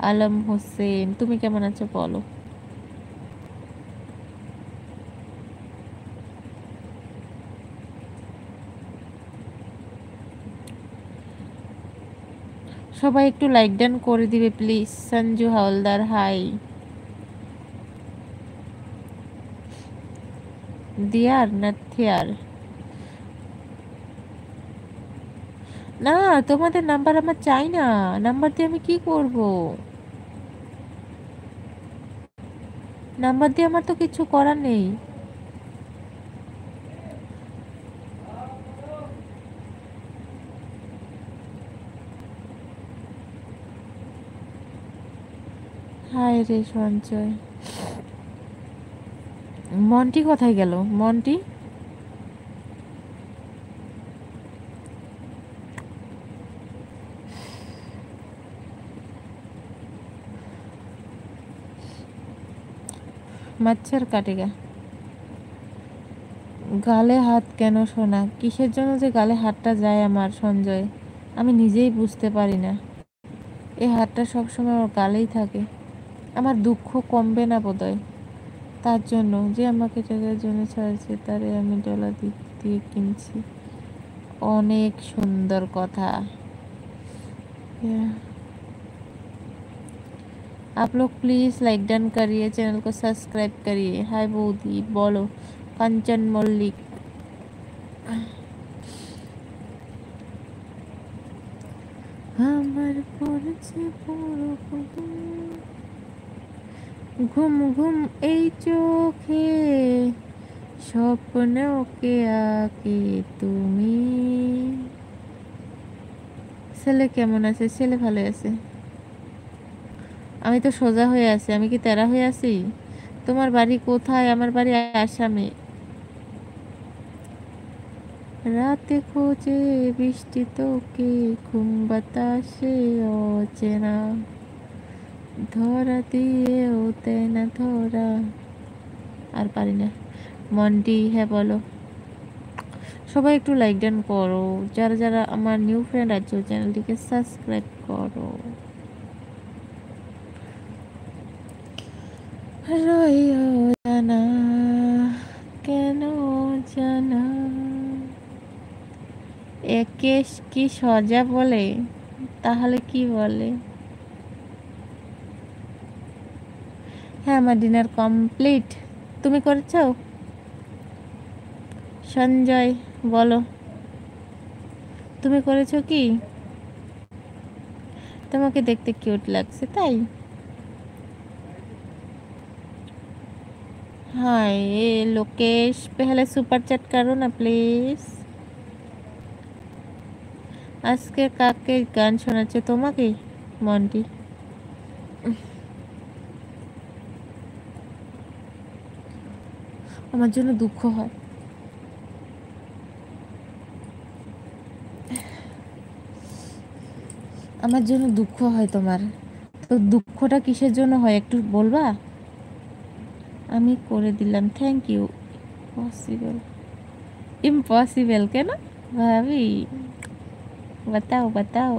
আলম হোসেন, তুমি কেমন আছো বলো? সবাই একটু লাইক ডান করে দিবে প্লিজ। সঞ্জু হাওলদার হাই। দিয়ার না থিয়ার? না, তোমাদের নাম্বার আমার চাই না। নাম্বার দিয়ে আমি কি করব? নাম্বার দিয়ে আমার তো কিছু করার নেই। হায় রে সঞ্চয়। মন্টি কোথায় গেল? মন্টি মাচ্ছার কাটেগা। গালে হাত কেন সোনা? কিসের জন্য যে গালে হাতটা যায় আমার সঞ্জয়, আমি নিজেই বুঝতে পারি না। এই হাতটা সবসময় ওর গালেই থাকে। আমার দুঃখ কমবে না বোধহয়। তার জন্য যে আমাকে টাকার জন্য ছাড়ছে, তারে আমি ডলার দিয়ে কিনছি। অনেক সুন্দর কথা। आप लोग प्लीज़ लाइक डन करिए, चैनल को सब्सक्राइब करिए। हाय बौदी बोलो। कंचन मल्लिक। আমার পড়েছে পুরো ঘুম ঘুম এই চোখে, স্বপ্ন কে আকে তুমি। ছেলে কেমন আছে? ছেলে ভালো আছে। আমি তো সোজা হয়ে আছি, আমি কি তেরা হয়ে আছি? তোমার বাড়ি কোথায়? আমার বাড়ি আসামে। রাতে খোঁজে বৃষ্টি তোকে, ঘুম বাতাসে অচেনা, ধরা দিয়েও দেয় না ধরা। আর পারি না। মন্টি হ্যাঁ বলো। সবাই একটু লাইক ডান করো। যারা যারা আমার নিউ ফ্রেন্ড আছো, চ্যানেলটিকে সাবস্ক্রাইব করো। রইও জানা, কেন জানা। একে কি সজা বলে? তাহলে কি বলে? হ্যাঁ, আমার ডিনার কমপ্লিট। তুমি করেছো? সঞ্জয় বলো, তুমি করেছো কি? তোমাকে দেখতে কিউট লাগছে তাই। हाय लोकेश, पहले सुपर चैट करो ना प्लीज। আজকে কাকে গান শোনাচ্ছে তোমাকে? মন্টি। আমার জন্য দুঃখ হয়। আমার জন্য দুঃখ হয় তোমার। তো দুঃখটা কিসের জন্য হয় একটু বলবা? আমি করে দিলাম, থ্যাংক ইউ। পসিবল? ইম্পসিবল কেন ভাবি? বাতাও বাতাও।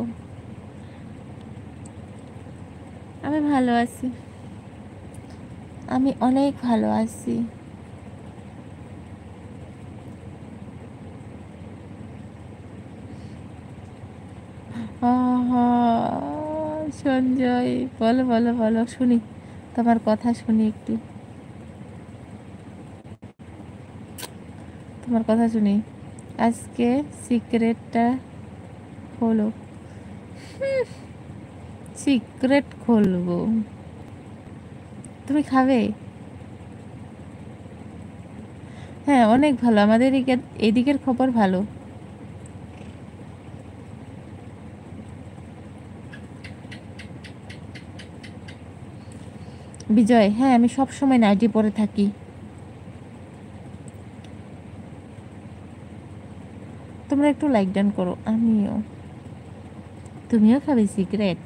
আমি ভালো আছি, আমি অনেক ভালো আছি। আহা, সঞ্জয় বলো বলো বলো, শুনি তোমার কথা, শুনি একটু তোমার কথা শুনি। আজকে সিক্রেটটা খোলো। সিক্রেট খুলবো? তুমি খাবে? হ্যাঁ অনেক ভালো, আমাদের এদিকের খবর ভালো। বিজয় হ্যাঁ, আমি সব সময় নাইটি পরে থাকি। তোমরা একটু লাইক ডান করো। আমিও। তুমিও খাবে সিগারেট?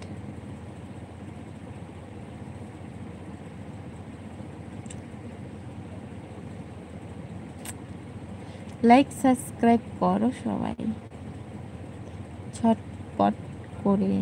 লাইক সাবস্ক্রাইব করো সবাই ঝটপট করে।